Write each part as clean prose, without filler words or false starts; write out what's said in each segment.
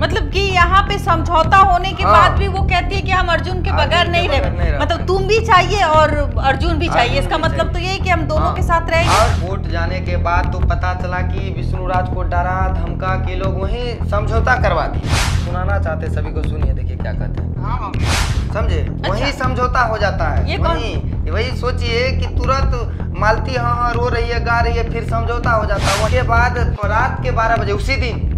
मतलब कि यहाँ पे समझौता होने के बाद भी वो कहती है कि हम अर्जुन के बगैर नहीं रहे, मतलब तुम भी चाहिए और अर्जुन भी चाहिए। इसका मतलब तो यही कि हम दोनों के साथ रहेंगे। और कोर्ट जाने के बाद तो पता चला कि विष्णुराज को डरा धमका के लोग वहीं समझौता करवा दिए। सुनाना चाहते सभी को, सुनिए, देखिए क्या कहते हैं, समझे? वही समझौता हो जाता है। वही सोचिए कि तुरंत मालती हाँ रो रही है, गा रही है, फिर समझौता हो जाता है। उसके बाद रात के 12 बजे उसी दिन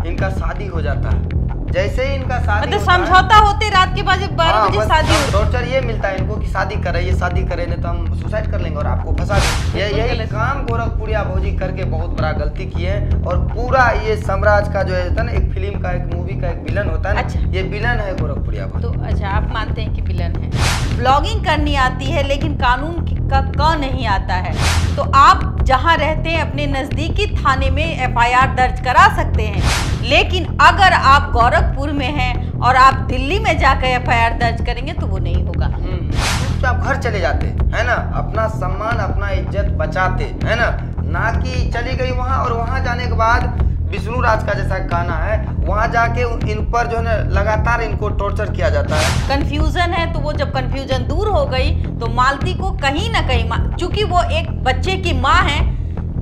इनका शादी हो जाता है। जैसे ही इनका शादी मतलब समझौता होते रात के 12 बजे शादी हो। टॉर्चर ये मिलता है इनको कि शादी कराइए, शादी करे नहीं तो हम सुसाइड कर लेंगे और आपको फंसा देंगे। यही काम गोरखपुरिया भौजी करके बहुत बड़ा गलती की है। और पूरा ये साम्राज्य का जो है ना, एक फिल्म का, एक मूवी का एक विलन होता है ना। अच्छा। ये विलन है गोरखपुरिया भौजी। तो अच्छा, आप मानते हैं कि विलन है। ब्लॉगिंग करनी आती है लेकिन कानून का क नहीं आता है, तो आप जहां रहते हैं अपने नजदीकी थाने में एफआईआर दर्ज करा सकते हैं। लेकिन अगर आप गोरखपुर में हैं और आप दिल्ली में जाकर एफआईआर दर्ज करेंगे तो वो नहीं होगा। आप घर चले जाते है ना, अपना सम्मान अपना इज्जत बचाते है ना कि चली गई वहां और वहां जाने के बाद विष्णुराज का जैसा कहना है, वहां जाके इन पर जो है ना लगातार इनको टॉर्चर किया जाता है। कंफ्यूजन है, तो वो जब कंफ्यूजन दूर हो गई तो मालती को कहीं ना कहीं, चूंकि वो एक बच्चे की माँ है,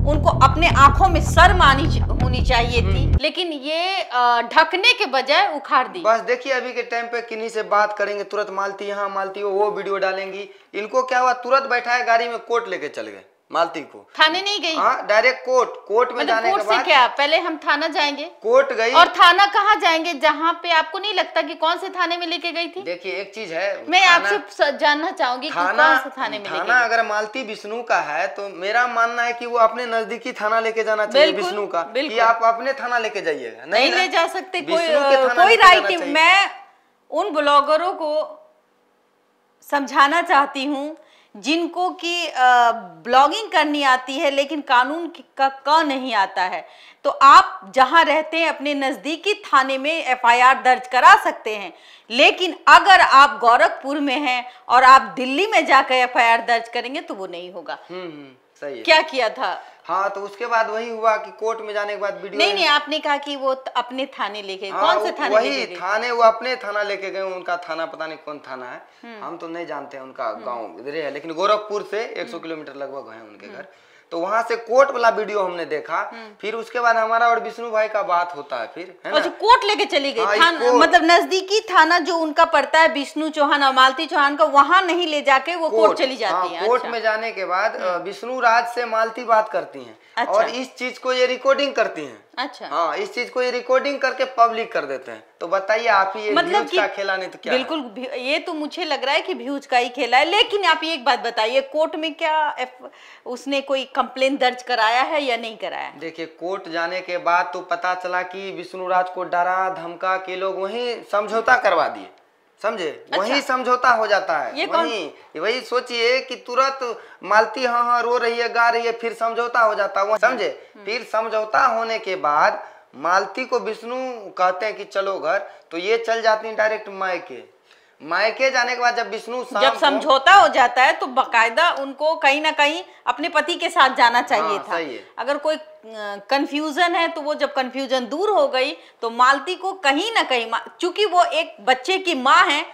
उनको अपने आंखों में शर्म आनी होनी चाहिए थी, लेकिन ये ढकने के बजाय उखाड़ दी। बस देखिए अभी के टाइम पे किन्हीं से बात करेंगे तुरंत मालती यहाँ मालती वो वीडियो डालेंगी। इनको क्या हुआ, तुरंत बैठाए गाड़ी में कोर्ट लेके चल गए। मालती को थाने नहीं गई, हाँ डायरेक्ट कोर्ट में जाने के बाद क्या पहले हम थाना जाएंगे, कोर्ट गई। और थाना कहाँ जाएंगे जहाँ पे आपको नहीं लगता कि कौन से थाने में लेके गई थी? देखिए एक चीज है, मैं आपसे जानना चाहूंगी कि कौन से थाने में थाना अगर मालती विष्णु का है तो मेरा मानना है कि वो अपने नजदीकी थाना लेके जाना चाहिए विष्णु का, कि आप अपने थाना लेके जाइएगा। नहीं ले जा सकते, कोई राइट नहीं। मैं उन ब्लॉगरों को समझाना चाहती हूँ जिनको कि ब्लॉगिंग करनी आती है लेकिन कानून का क नहीं आता है, तो आप जहां रहते हैं अपने नजदीकी थाने में एफआईआर दर्ज करा सकते हैं। लेकिन अगर आप गोरखपुर में हैं और आप दिल्ली में जाकर एफआईआर दर्ज करेंगे तो वो नहीं होगा। सही है। क्या किया था? हाँ तो उसके बाद वही हुआ कि कोर्ट में जाने के बाद वीडियो नहीं आपने कहा कि वो अपने थाने लेके, कौन से थाने वही थाने, वो अपने थाना लेके गए। उनका थाना पता नहीं कौन थाना है, हम तो नहीं जानते हैं, उनका गांव इधर है, लेकिन गोरखपुर से 100 किलोमीटर लगभग है उनके घर। तो वहां से कोर्ट वाला वीडियो हमने देखा। फिर उसके बाद हमारा और विष्णु भाई का बात होता है फिर, है ना? अच्छा, कोर्ट लेके चली गई। मतलब नजदीकी थाना जो उनका पड़ता है विष्णु चौहान और मालती चौहान का, वहां नहीं ले जाके वो कोर्ट चली जाती है। कोर्ट में जाने के बाद विष्णुराज से मालती बात करती हैं। अच्छा। और इस चीज को ये रिकॉर्डिंग करती हैं। अच्छा। हाँ, इस चीज को ये रिकॉर्डिंग करके पब्लिक कर देते हैं। तो बताइए आप ही, ये मतलब व्यूज का खेला नहीं तो क्या? बिल्कुल, ये तो मुझे लग रहा है कि व्यूज का ही खेला है। लेकिन आप एक बात बताइए, कोर्ट में क्या उसने कोई कंप्लेन दर्ज कराया है या नहीं कराया? देखिए कोर्ट जाने के बाद तो पता चला कि विष्णुराज को डरा धमका के लोग वहीं समझौता करवा दिए, समझे? अच्छा। वही समझौता हो जाता है। वही सोचिए कि तुरंत मालती हाँ रो रही है, गा रही है, फिर समझौता हो जाता है, समझे? फिर समझौता होने के बाद मालती को विष्णु कहते हैं कि चलो घर, तो ये चल जाती है डायरेक्ट मायके जाने के बाद जब विष्णु जब समझौता हो जाता है तो बकायदा उनको कहीं ना कहीं अपने पति के साथ जाना चाहिए था। अगर कोई कंफ्यूजन है तो वो जब कंफ्यूजन दूर हो गई तो मालती को कहीं ना कहीं, चूंकि वो एक बच्चे की माँ है,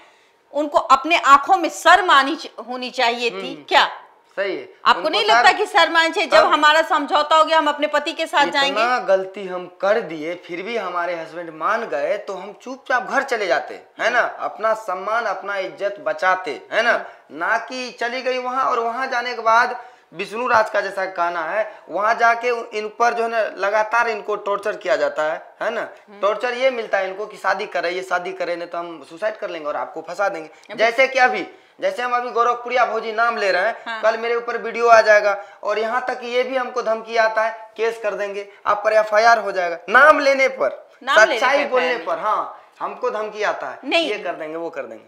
उनको अपने आंखों में शर्म आनी होनी चाहिए थी। क्या सही है? आपको नहीं लगता कि शर्म आनी चाहिए? जब हमारा समझौता हो गया हम अपने पति के साथ जाएंगे। इतना गलती हम कर दिए फिर भी हमारे हस्बैंड मान गए तो हम चुपचाप घर चले जाते, है ना? अपना सम्मान अपना इज्जत बचाते, है ना कि चली गई वहां और वहां जाने के बाद विष्णुराज का जैसा कहना है, वहां जाके इन पर जो है ना लगातार इनको टॉर्चर किया जाता है ना? टॉर्चर ये मिलता है इनको कि शादी कराइए, शादी करे नहीं तो हम सुसाइड कर लेंगे और आपको फंसा देंगे। जैसे कि अभी जैसे हम अभी गोरखपुरिया भौजी नाम ले रहे हैं, हाँ। कल मेरे ऊपर वीडियो आ जाएगा और यहाँ तक ये भी हमको धमकी आता है, केस कर देंगे, आप पर एफआईआर हो जाएगा नाम लेने पर, सच्चाई बोलने पर। हाँ, हमको धमकी आता है, नहीं ये कर देंगे वो कर देंगे।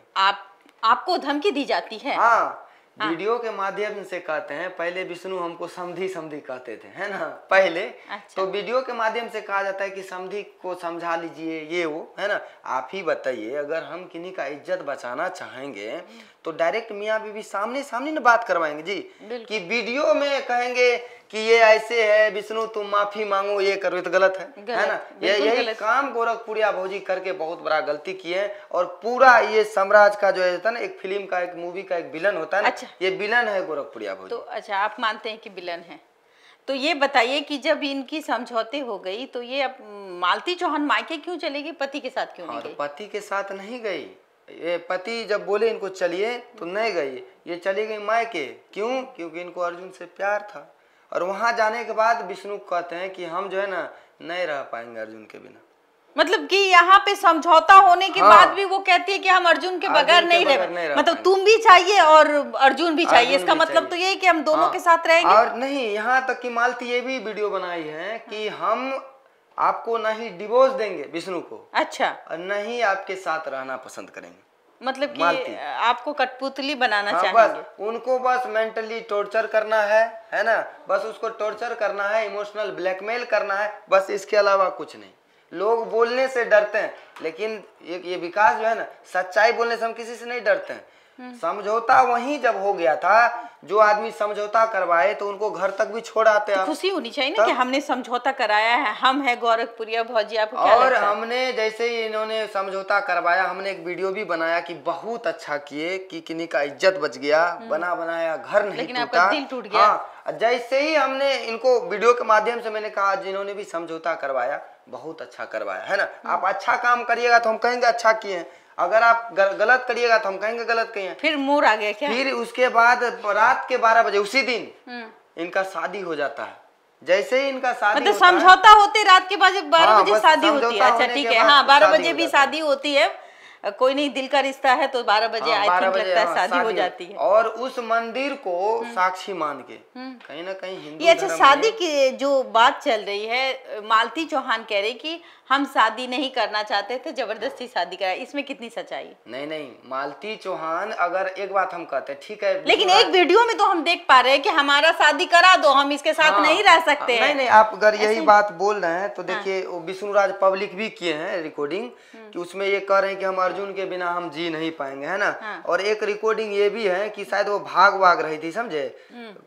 आपको धमकी दी जाती है? हाँ, वीडियो के माध्यम से कहते हैं। पहले विष्णु हमको समधी कहते थे, है ना पहले। अच्छा। तो वीडियो के माध्यम से कहा जाता है कि समधी को समझा लीजिए, ये वो, है ना? आप ही बताइए, अगर हम किन्हीं का इज्जत बचाना चाहेंगे तो डायरेक्ट मियाँ बीवी सामने सामने ना बात करवाएंगे जी, कि वीडियो में कहेंगे कि ये ऐसे है विष्णु तुम माफी मांगो ये करो, ये तो गलत है ना। ये यही काम गोरखपुरिया भौजी करके बहुत बड़ा गलती की है। और पूरा ये साम्राज्य का जो है ना, एक फिल्म का, एक मूवी का एक विलन होता है ना, ये विलन है गोरखपुरिया भौजी। तो अच्छा, आप मानते हैं कि विलन है। तो ये बताइए कि जब इनकी समझौते हो गई तो ये अब मालती चौहान मायके क्यों चलेगी, पति के साथ क्यों नहीं गई? पति के साथ नहीं गई, ये पति जब बोले इनको चलिए तो नहीं गई, ये चली गई मायके। क्यों? क्योंकि इनको अर्जुन से प्यार था। और वहां जाने के बाद विष्णु कहते हैं कि हम जो है ना नहीं रह पाएंगे अर्जुन के बिना। मतलब कि यहाँ पे समझौता होने के बाद भी वो कहती है कि हम अर्जुन के बगैर नहीं रह, मतलब तुम भी चाहिए और अर्जुन भी चाहिए। इसका मतलब तो ये है कि हम दोनों के साथ रहेंगे। और नहीं, यहाँ तक कि मालती ये भी वीडियो बनाई है कि हम आपको नहीं डिवोर्स देंगे विष्णु को, अच्छा, और नहीं आपके साथ रहना पसंद करेंगे। मतलब कि आपको कठपुतली बनाना चाहेंगे। बस उनको बस मेंटली टॉर्चर करना है ना, बस उसको टॉर्चर करना है, इमोशनल ब्लैकमेल करना है, बस इसके अलावा कुछ नहीं। लोग बोलने से डरते हैं, लेकिन ये विकास जो है ना, सच्चाई बोलने से हम किसी से नहीं डरते हैं। समझौता वहीं जब हो गया था, जो आदमी समझौता करवाए तो उनको घर तक भी छोड़ आते हैं। तो खुशी होनी चाहिए ना कि हमने समझौता कराया है, हम है गोरखपुरिया भौजी। आपको क्या और लगता है? हमने जैसे ही इन्होंने समझौता करवाया, हमने एक वीडियो भी बनाया कि बहुत अच्छा किए कि किन्हीं का इज्जत बच गया, बना बनाया घर नहीं लेकिन टूटा। आपका दिल टूट गया। हाँ, जैसे ही हमने इनको वीडियो के माध्यम से मैंने कहा जिन्होंने भी समझौता करवाया बहुत अच्छा करवाया है ना। आप अच्छा काम करिएगा तो हम कहेंगे अच्छा किए, अगर आप गलत करिएगा तो हम कहेंगे गलत किए। फिर मोड़ आ गया क्या? फिर उसके बाद रात के 12 बजे उसी दिन इनका शादी हो जाता है। जैसे ही इनका शादी मतलब समझौता होते रात के 12 बजे शादी होती है। अच्छा ठीक है, हाँ 12 बजे भी शादी होती है। कोई नहीं, दिल का रिश्ता है तो 12 बजे आई थिंक लगता है शादी हो जाती है। और उस मंदिर को साक्षी मान के कहीं ना कहीं हिंदू ये अच्छा, शादी की जो बात चल रही है, मालती चौहान कह रही कि हम शादी नहीं करना चाहते थे, जबरदस्ती शादी करा, इसमें कितनी सच्चाई? नहीं, मालती चौहान, अगर एक बात हम कहते हैं ठीक है, लेकिन एक वीडियो में तो हम देख पा रहे हैं कि हमारा शादी करा दो, हम इसके साथ नहीं रह सकते हैं। नहीं, आप अगर यही बात बोल रहे हैं तो देखिए विष्णुराज पब्लिक भी किए हैं रिकॉर्डिंग कि उसमें ये कह रहे हैं कि हम अर्जुन के बिना हम जी नहीं पाएंगे, है ना। और एक रिकॉर्डिंग ये भी है कि शायद वो भाग रही थी, समझे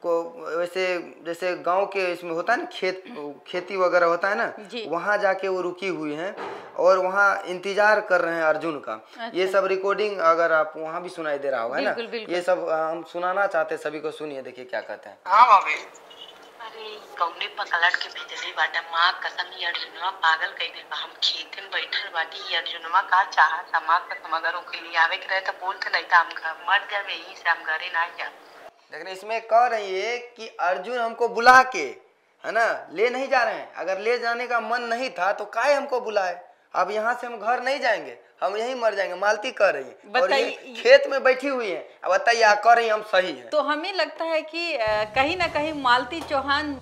को, वैसे जैसे गांव के इसमें होता है ना, खेती वगैरह होता है ना, वहां जाके वो रुकी हुई हैं और वहाँ इंतजार कर रहे हैं अर्जुन का। अच्छा। ये सब रिकॉर्डिंग अगर आप वहाँ भी सुनाई दे रहा होगा ना, ये सब हम सुनाना चाहते हैं, सभी को सुनिए, देखिए क्या कहते हैं। हाँ भाभी, अरे कौने पकड़ के भेजली बाटा, माँ कसम ये अर्जुनवा पागल कई दिन हम खेत में बैठल बाटी, ये अर्जुनवा का चाहत माँ कसम, अगर ओके लिए आवे के रहे तो बोलते नहीं था हम घर मर जावे, यही से हम घरे ना जा। लेकिन इसमें कह रही है कि अर्जुन हमको बुला के, है ना, ले नहीं जा रहे हैं। अगर ले जाने का मन नहीं था तो काहे हमको बुलाए, अब यहाँ से हम घर नहीं जाएंगे, हम यहीं मर जाएंगे, मालती कह रही है। और ये खेत में बैठी हुई है, अब बताइए कह रही हम सही है। तो हमें लगता है कि कहीं ना कहीं मालती चौहान